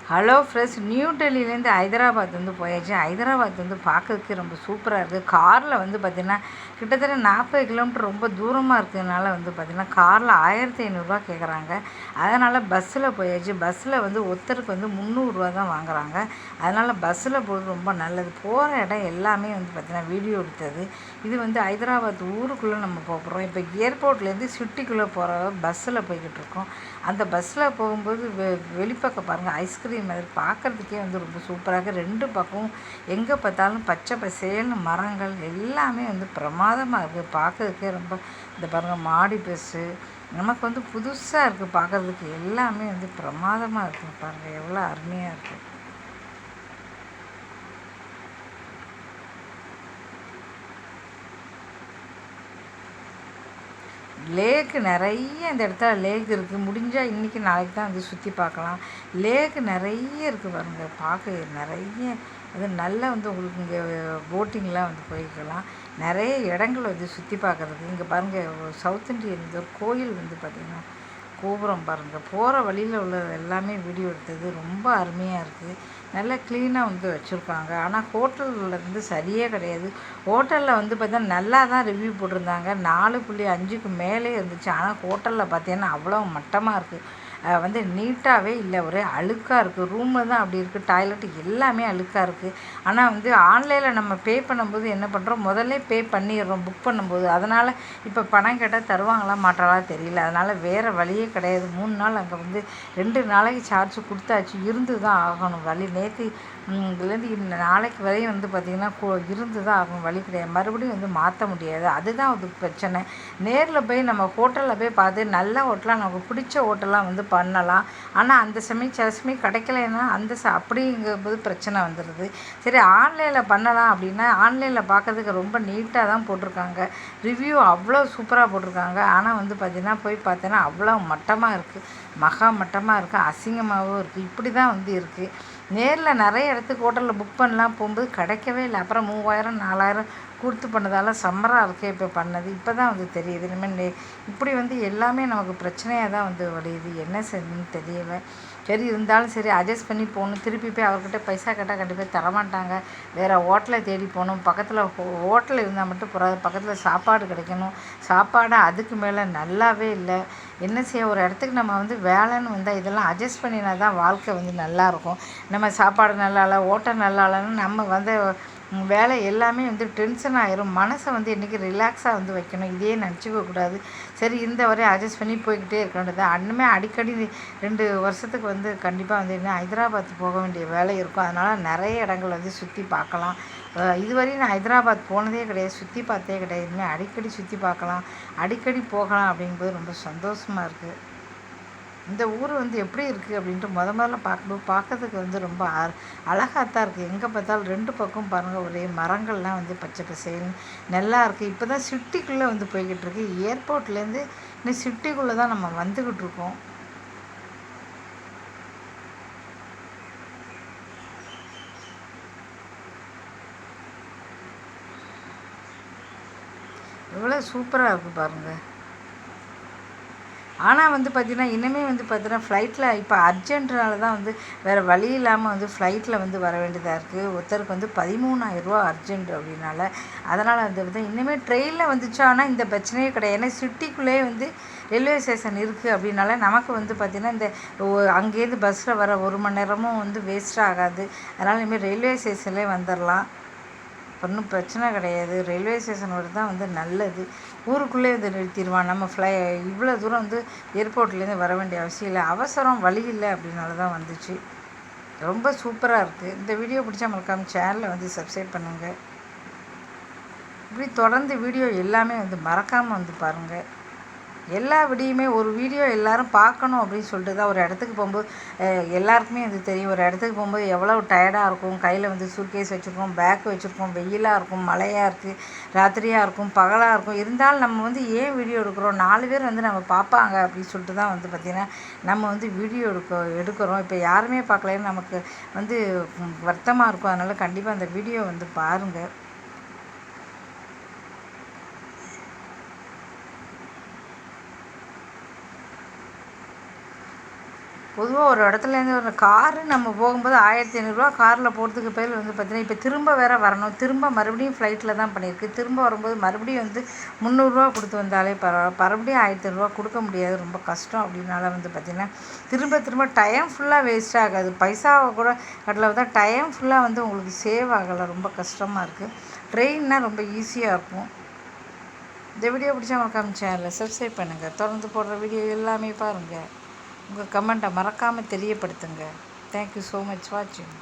Hello friends, new டெல்லியிலேருந்து ஹைதராபாத் வந்து போயாச்சு. ஹைதராபாத் வந்து பார்க்கறதுக்கு ரொம்ப சூப்பராக இருக்குது. காரில் வந்து பார்த்திங்கன்னா கிட்டத்தட்ட 40 கிலோமீட்டர் ரொம்ப தூரமாக இருக்கிறதுனால வந்து பார்த்திங்கன்னா காரில் 1500 கேட்குறாங்க. அதனால் பஸ்ஸில் போயாச்சு. பஸ்ஸில் வந்து ஒருத்தருக்கு வந்து 300 தான் வாங்குறாங்க. அதனால் பஸ்ஸில் போகிறது ரொம்ப நல்லது. போகிற இடம் எல்லாமே வந்து பார்த்திங்கன்னா வீடியோ எடுத்தது. இது வந்து ஹைதராபாத் ஊருக்குள்ளே நம்ம போகிறோம். இப்போ ஏர்போர்ட்லேருந்து சிட்டிக்குள்ளே போகிற பஸ்ஸில் போய்கிட்டு இருக்கோம். அந்த பஸ்ஸில் போகும்போது வெளிப்பக்கம் பாருங்கள், ஐஸ்கிரீம் மாதிரி பார்க்குறதுக்கே வந்து ரொம்ப சூப்பராக இருக்குது. 2 பக்கமும் எங்கே பார்த்தாலும் பச்சை பசேல்னு மரங்கள் எல்லாமே வந்து பிரமாதமாக இருக்குது. பார்க்குறதுக்கே ரொம்ப இந்த பாருங்கள் மாடி பஸ்ஸு நமக்கு வந்து புதுசாக இருக்குது. பார்க்குறதுக்கு எல்லாமே வந்து பிரமாதமாக இருக்குது. பாருங்கள் எவ்வளோ அருமையாக இருக்குது. லேக்கு நிறைய இந்த இடத்துல லேக் இருக்குது. முடிஞ்சால் இன்றைக்கி நாளைக்கு தான் வந்து சுற்றி பார்க்கலாம். லேக்கு நிறைய இருக்குது பாருங்கள், பார்க்க நிறைய. அது நல்லா வந்து உங்களுக்கு இங்கே போட்டிங்லாம் வந்து போய்க்கலாம். நிறைய இடங்கள் வந்து சுற்றி பார்க்குறதுக்கு. இங்கே பாருங்கள், சவுத் இண்டியன் ஒரு கோயில் வந்து பார்த்திங்கன்னா கோபுரம் பாருங்கள். போகிற வழியில் உள்ள எல்லாமே வீடியோ எடுத்தது ரொம்ப அருமையாக இருக்குது. நல்லா க்ளீனாக வந்து வச்சுருக்காங்க. ஆனால் ஹோட்டலில் வந்து சரியே கிடையாது. ஹோட்டலில் வந்து பார்த்தீங்கன்னா நல்லா தான் ரிவ்யூ போட்டிருந்தாங்க. 4.5க்கு மேலே இருந்துச்சு. ஆனால் ஹோட்டலில் பார்த்தீங்கன்னா அவ்வளோ மட்டமாக இருக்குது. வந்து நீட்டாகவே இல்லை, ஒரே அழுக்காக இருக்குது. ரூமில் தான் அப்படி இருக்குது. டாய்லெட்டு எல்லாமே அழுக்காக இருக்குது. ஆனால் வந்து ஆன்லைனில் நம்ம பே பண்ணும்போது என்ன பண்ணுறோம், முதல்ல பே பண்ணிடுறோம் புக் பண்ணும்போது. அதனால் இப்போ பணம் கேட்டால் தருவாங்களா மாட்டாங்களா தெரியல. அதனால் வேறு வழியே கிடையாது. 3 நாள் அங்கே வந்து 2 நாளைக்கு சார்ஜ் கொடுத்தாச்சு. இருந்து தான் ஆகணும் வழி. நேற்று இதுலேருந்து இந்த நாளைக்கு வரையும் வந்து பார்த்திங்கன்னா இருந்து தான் ஆகணும், வழி கிடையாது. மறுபடியும் வந்து மாற்ற முடியாது. அதுதான் ஒரு பிரச்சனை. நேரில் போய் நம்ம ஹோட்டலில் போய் பார்த்து நல்ல ஹோட்டலாக நமக்கு பிடிச்ச ஹோட்டலாக வந்து பண்ணலாம். ஆனால் அந்த சமயம் சில சமயம் கிடைக்கலன்னா அப்படிங்கும்போது பிரச்சனை வந்துடுது. சரி, ஆன்லைனில் பண்ணலாம் அப்படின்னா ஆன்லைனில் பார்க்கறதுக்கு ரொம்ப நீட்டாக தான் போட்டிருக்காங்க. ரிவ்யூ அவ்வளோ சூப்பராக போட்டிருக்காங்க. ஆனால் வந்து பார்த்திங்கன்னா போய் பார்த்தீங்கன்னா அவ்வளோ மட்டமாக இருக்குது. மகா மட்டமாக இருக்குது. அசிங்கமாகவும் இருக்குது. இப்படி தான் வந்து இருக்குது. நேரில் நிறைய இடத்துக்கு ஹோட்டலில் புக் பண்ணலாம் போகும்போது கிடைக்கவே இல்லை. அப்புறம் 3000 4000 கொடுத்து பண்ணதால் சம்மராக இருக்கே இப்போ பண்ணது. இப்போ தான் வந்து தெரியுது. இனிமேல் இப்படி வந்து எல்லாமே நமக்கு பிரச்சனையாக தான் வந்து வழியுது. என்ன செய்யணும்னு தெரியலை. சரி, இருந்தாலும் சரி அட்ஜஸ்ட் பண்ணி போகணும். திருப்பி போய் அவர்கிட்ட பைசா கேட்டால் கண்டிப்பாக தரமாட்டாங்க. வேறு ஹோட்டலை தேடி போகணும். பக்கத்தில் ஹோட்டல் இருந்தால் மட்டும் போகாது, பக்கத்தில் சாப்பாடு கிடைக்கணும். சாப்பாடு அதுக்கு மேலே நல்லாவே இல்லை. என்ன செய்ய, ஒரு இடத்துக்கு நம்ம வந்து வேலைன்னு வந்தால் இதெல்லாம் அட்ஜஸ்ட் பண்ணினா தான் வாழ்க்கை வந்து நல்லாயிருக்கும். நம்ம சாப்பாடு நல்லா இல்லை, ஹோட்டல் நல்லா இல்லைன்னு நம்ம வந்து வேலை எல்லாமே வந்து டென்ஷன் ஆயிரும். மனசை வந்து இன்றைக்கி ரிலாக்ஸாக வந்து வைக்கணும். இதே நினச்சிக்க கூடாது. சரி, இந்த வரையும் அட்ஜஸ்ட் பண்ணி போய்கிட்டே இருக்க வேண்டியது. அன்னுமே அடிக்கடி 2 வருஷத்துக்கு வந்து கண்டிப்பாக வந்து இன்னும் ஹைதராபாத் போக வேண்டிய வேலை இருக்கும். அதனால் நிறைய இடங்கள் வந்து சுற்றி பார்க்கலாம். இதுவரையும் நான் ஹைதராபாத் போனதே கிடையாது, சுற்றி பார்த்தே கிடையாது. இனிமேல் அடிக்கடி சுற்றி பார்க்கலாம், அடிக்கடி போகலாம் அப்படிங்கும்போது ரொம்ப சந்தோஷமாக இருக்குது. இந்த ஊர் வந்து எப்படி இருக்குது அப்படின்ட்டு முதல்ல பார்க்கறதுக்கு வந்து ரொம்ப அழகாக தான் இருக்குது. எங்கே பார்த்தாலும் 2 பக்கம் பாருங்கள், ஒரே மரங்கள்லாம் வந்து பச்சை பசேல்னு நல்லா இருக்குது. இப்போ தான் சிட்டிக்குள்ளே வந்து போய்கிட்டு இருக்கு. ஏர்போர்ட்லேருந்து இன்னும் சிட்டிக்குள்ளே தான் நம்ம வந்துக்கிட்டு இருக்கோம். எவ்வளோ சூப்பராக இருக்குது பாருங்கள். ஆனால் வந்து பார்த்திங்கன்னா இனிமேல் வந்து பார்த்திங்கன்னா ஃப்ளைட்டில் இப்போ அர்ஜென்ட்னால தான் வந்து வேறு வழி இல்லாமல் வந்து ஃப்ளைட்டில் வந்து வர வேண்டியதாக இருக்குது. ஒருத்தருக்கு வந்து 13,000 அர்ஜென்ட் அப்படின்னால. அதனால் வந்து பார்த்திங்கன்னா இனிமேல் ட்ரெயினில் வந்துச்சு. ஆனால் இந்த பிரச்சனையே கிடையாது. ஏன்னா சிட்டிக்குள்ளேயே வந்து ரயில்வே ஸ்டேஷன் இருக்குது அப்படின்னால நமக்கு வந்து பார்த்திங்கன்னா இந்த அங்கேருந்து பஸ்ஸில் வர 1 மணி நேரமும் வந்து வேஸ்ட் ஆகாது. அதனால் இனிமேல் ரயில்வே ஸ்டேஷன்லேயே வந்துடலாம். ஒன்றும் பிரச்சனை கிடையாது. ரயில்வே ஸ்டேஷனோட தான் வந்து நல்லது. ஊருக்குள்ளே வந்து நிறுத்திடுவான். நம்ம இவ்வளோ தூரம் வந்து ஏர்போர்ட்லேருந்து வர வேண்டிய அவசியம் இல்லை. அவசரம் வழி இல்லை அப்படின்னால தான் வந்துச்சு. ரொம்ப சூப்பராக இருக்குது. இந்த வீடியோ பிடிச்சா மறக்காம சேனலை வந்து சப்ஸ்கிரைப் பண்ணுங்கள். இப்படி தொடர்ந்து வீடியோ எல்லாமே வந்து மறக்காமல் வந்து பாருங்கள். எல்லா வீடியோமே ஒரு வீடியோ எல்லோரும் பார்க்கணும் அப்படின்னு சொல்லிட்டு தான். ஒரு இடத்துக்கு போகும்போது எல்லாருக்குமே வந்து தெரியும், ஒரு இடத்துக்கு போகும்போது எவ்வளோ டயர்டாக இருக்கும். கையில் வந்து சூட்கேஸ் வச்சுருக்கோம், பேக் வச்சுருக்கோம், வெயிலாக இருக்கும், மழையாக இருக்குது, ராத்திரியாக இருக்கும், பகலாக இருக்கும். இருந்தாலும் நம்ம வந்து ஏன் வீடியோ எடுக்கிறோம், 4 பேர் வந்து நம்ம பார்ப்பாங்க அப்படின்னு சொல்லிட்டு தான் வந்து பார்த்திங்கன்னா நம்ம வந்து வீடியோ எடுக்கிறோம். இப்போ யாருமே பார்க்கலன்னு நமக்கு வந்து வருத்தமாக இருக்கும். அதனால் கண்டிப்பாக அந்த வீடியோ வந்து பாருங்கள். பொதுவாக ஒரு இடத்துலேருந்து ஒரு காரு நம்ம போகும்போது 1500 காரில் போகிறதுக்கு பேர் வந்து பார்த்திங்கன்னா இப்போ திரும்ப வேறு வரணும், திரும்ப மறுபடியும் ஃப்ளைட்டில் தான் பண்ணியிருக்கு, திரும்ப வரும்போது மறுபடியும் வந்து 300 கொடுத்து வந்தாலே பரவாயில்ல, மறுபடியும் 1500 கொடுக்க முடியாது, ரொம்ப கஷ்டம். அப்படின்னால வந்து பார்த்திங்கன்னா திரும்ப திரும்ப டைம் ஃபுல்லாக வேஸ்ட் ஆகாது, பைசாவை கூட கட்டல தான் டைம் ஃபுல்லாக வந்து உங்களுக்கு சேவ் ஆகலை, ரொம்ப கஷ்டமாக இருக்குது. ட்ரெயின்னா ரொம்ப ஈஸியாக இருக்கும். இந்த வீடியோ பிடிச்சா மறக்காம சேனலில் சப்ஸ்கிரைப் பண்ணுங்கள், தொடர்ந்து போடுற வீடியோ எல்லாமே பாருங்கள், உங்கள் கமெண்ட்டை மறக்காமல் தெரியப்படுத்துங்க. தேங்க்யூ ஸோ மச் வாட்சிங்.